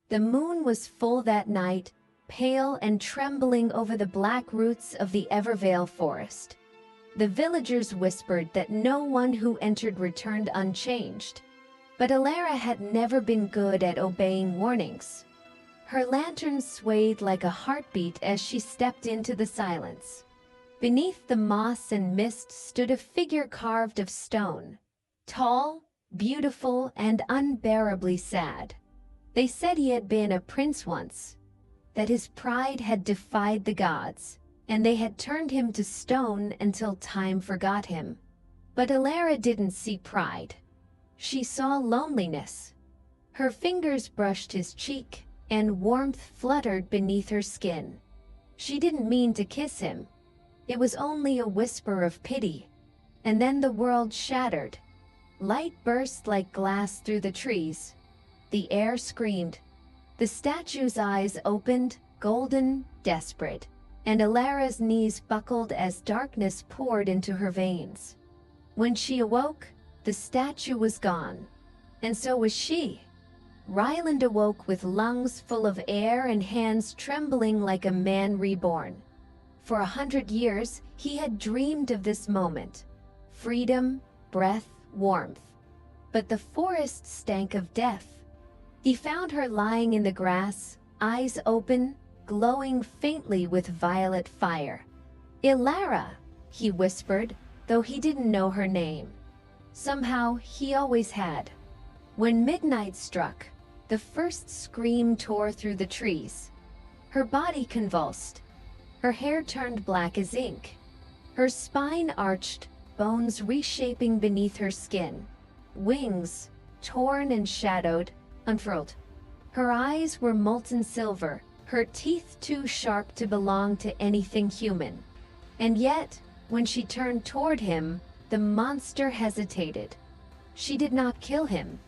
The moon was full that night, pale and trembling over the black roots of the Evervale forest. The villagers whispered that no one who entered returned unchanged. But Alara had never been good at obeying warnings. Her lantern swayed like a heartbeat as she stepped into the silence. Beneath the moss and mist stood a figure carved of stone, tall, beautiful, and unbearably sad. They said he had been a prince once, that his pride had defied the gods, and they had turned him to stone until time forgot him. But Alara didn't see pride. She saw loneliness. Her fingers brushed his cheek, and warmth fluttered beneath her skin. She didn't mean to kiss him. It was only a whisper of pity. And then the world shattered. Light burst like glass through the trees. The air screamed. The statue's eyes opened, golden, desperate, and Alara's knees buckled as darkness poured into her veins. When she awoke, the statue was gone, and so was she. Ryland awoke with lungs full of air and hands trembling like a man reborn. For 100 years, he had dreamed of this moment. Freedom, breath, warmth. But the forest stank of death. He found her lying in the grass, eyes open, glowing faintly with violet fire. "Ilara," he whispered, though he didn't know her name. Somehow, he always had. When midnight struck, the first scream tore through the trees. Her body convulsed. Her hair turned black as ink. Her spine arched, bones reshaping beneath her skin. Wings, torn and shadowed, unfurled. Her eyes were molten silver, her teeth too sharp to belong to anything human. And yet, when she turned toward him, the monster hesitated. She did not kill him.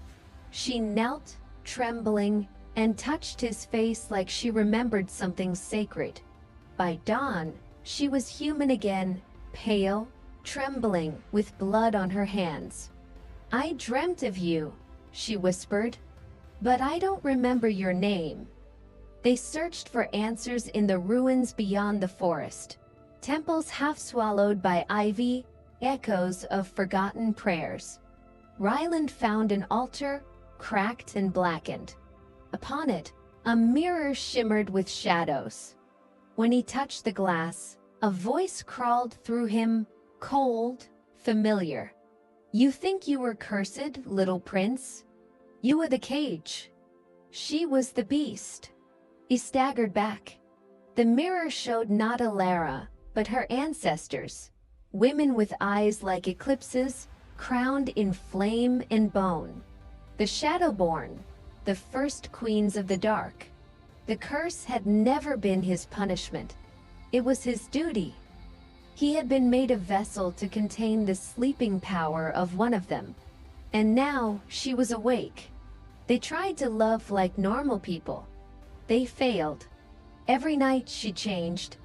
She knelt, trembling, and touched his face like she remembered something sacred. By dawn, she was human again, pale, trembling, with blood on her hands. "I dreamt of you," she whispered, "but I don't remember your name." They searched for answers in the ruins beyond the forest. Temples half swallowed by ivy, echoes of forgotten prayers. Ryland found an altar, cracked and blackened. Upon it, a mirror shimmered with shadows. When he touched the glass, a voice crawled through him, cold, familiar. "You think you were cursed, little prince? You were the cage. She was the beast." He staggered back. The mirror showed not Alara, but her ancestors, women with eyes like eclipses, crowned in flame and bone. The Shadowborn, the first queens of the dark. The curse had never been his punishment. It was his duty. He had been made a vessel to contain the sleeping power of one of them. And now she was awake. They tried to love like normal people. They failed. Every night she changed.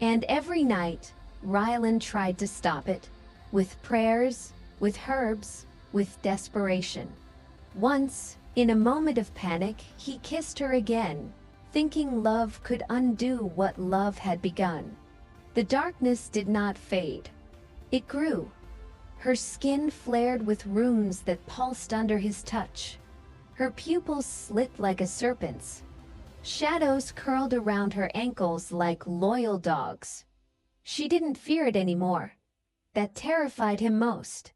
And every night, Ryland tried to stop it. With prayers, with herbs, with desperation. Once, in a moment of panic, he kissed her again, thinking love could undo what love had begun. The darkness did not fade. It grew. Her skin flared with runes that pulsed under his touch. Her pupils slit like a serpent's. Shadows curled around her ankles like loyal dogs. She didn't fear it anymore. That terrified him most.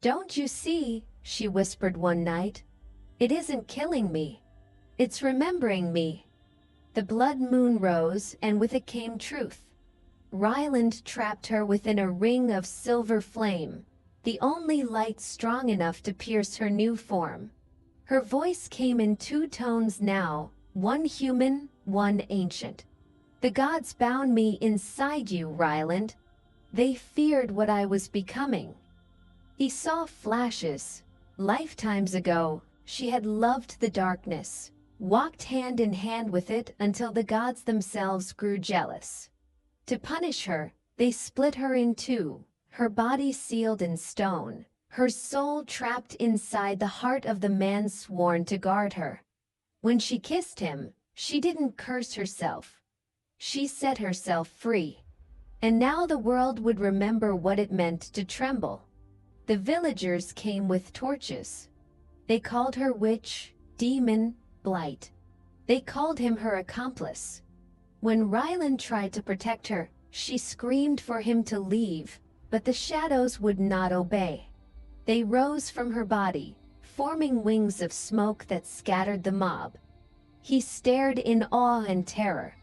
"Don't you see," she whispered one night, "it isn't killing me. It's remembering me." The blood moon rose, and with it came truth. Ryland trapped her within a ring of silver flame, the only light strong enough to pierce her new form. Her voice came in two tones now, one human, one ancient. "The gods bound me inside you, Ryland. They feared what I was becoming." He saw flashes. Lifetimes ago, she had loved the darkness, walked hand in hand with it until the gods themselves grew jealous. To punish her, they split her in two, her body sealed in stone, her soul trapped inside the heart of the man sworn to guard her. When she kissed him, she didn't curse herself. She set herself free. And now the world would remember what it meant to tremble. The villagers came with torches. They called her witch, demon, blight. They called him her accomplice. When Rylan tried to protect her, she screamed for him to leave, but the shadows would not obey. They rose from her body, forming wings of smoke that scattered the mob. He stared in awe and terror.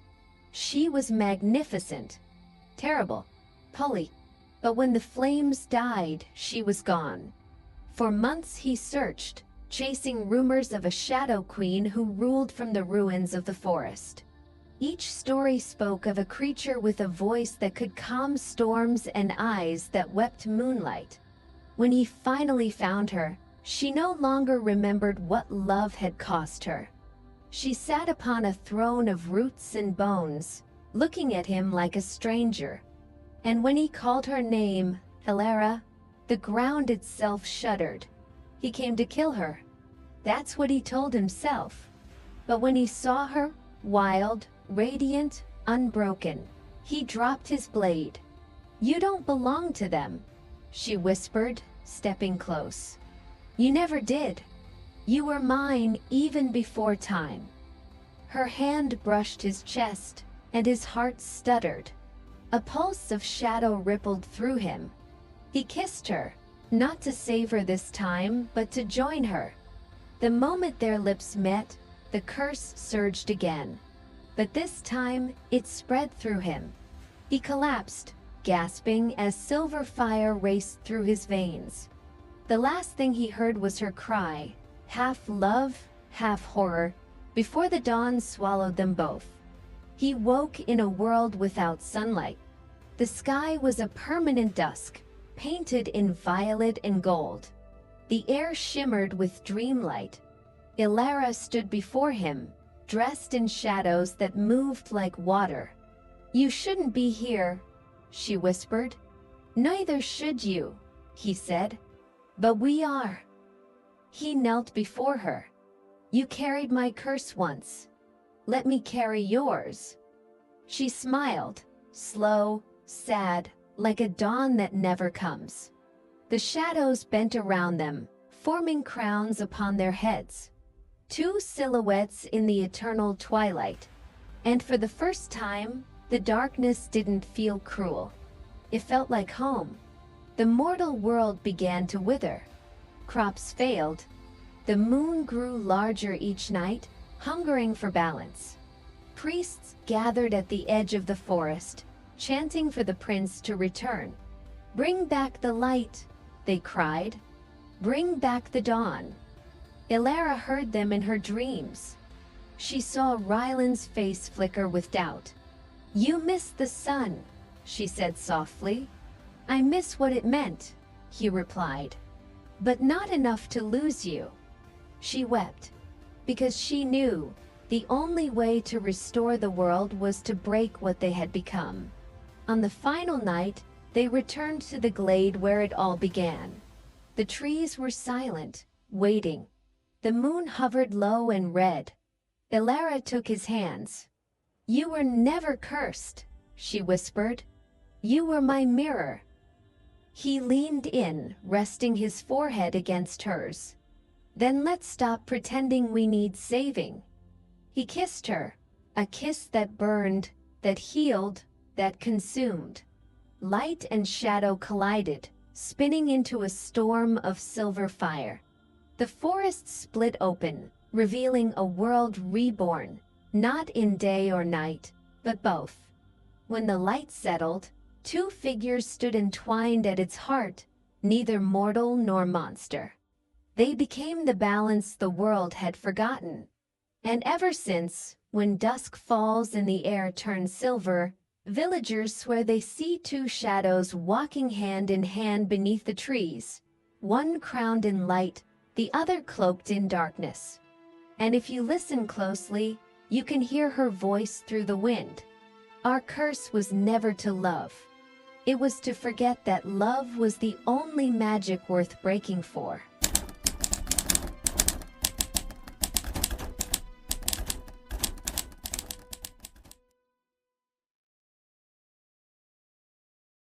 She was magnificent, terrible, Polly. But when the flames died, she was gone. For months he searched, chasing rumors of a shadow queen who ruled from the ruins of the forest. Each story spoke of a creature with a voice that could calm storms and eyes that wept moonlight. When he finally found her, she no longer remembered what love had cost her. She sat upon a throne of roots and bones, looking at him like a stranger. And when he called her name, Elara, the ground itself shuddered. He came to kill her. That's what he told himself. But when he saw her, wild, radiant, unbroken, he dropped his blade. "You don't belong to them," she whispered, stepping close. "You never did. You were mine even before time." Her hand brushed his chest, and his heart stuttered. A pulse of shadow rippled through him. He kissed her, not to save her this time, but to join her. The moment their lips met, the curse surged again. But this time, it spread through him. He collapsed, gasping as silver fire raced through his veins. The last thing he heard was her cry, half love, half horror, before the dawn swallowed them both. He woke in a world without sunlight. The sky was a permanent dusk, painted in violet and gold. The air shimmered with dreamlight. Elara stood before him, dressed in shadows that moved like water. "You shouldn't be here," she whispered. "Neither should you," he said. "But we are." He knelt before her. "You carried my curse once. Let me carry yours." She smiled, slow, sad, like a dawn that never comes. The shadows bent around them, forming crowns upon their heads. Two silhouettes in the eternal twilight. And for the first time, the darkness didn't feel cruel. It felt like home. The mortal world began to wither. Crops failed. The moon grew larger each night, hungering for balance. Priests gathered at the edge of the forest, chanting for the prince to return. "Bring back the light," they cried. "Bring back the dawn." Elara heard them in her dreams. She saw Rylan's face flicker with doubt. "You miss the sun," she said softly. "I miss what it meant," he replied. "But not enough to lose you." She wept, because she knew the only way to restore the world was to break what they had become. On the final night, they returned to the glade where it all began. The trees were silent, waiting. The moon hovered low and red. Elara took his hands. "You were never cursed," she whispered. "You were my mirror." He leaned in, resting his forehead against hers. "Then let's stop pretending we need saving." He kissed her, a kiss that burned, that healed, that consumed. Light and shadow collided, spinning into a storm of silver fire. The forest split open, revealing a world reborn, not in day or night, but both. When the light settled, two figures stood entwined at its heart, neither mortal nor monster. They became the balance the world had forgotten. And ever since, when dusk falls and the air turns silver, villagers swear they see two shadows walking hand in hand beneath the trees, one crowned in light, the other cloaked in darkness. And if you listen closely, you can hear her voice through the wind. Our curse was never to love. It was to forget that love was the only magic worth breaking for.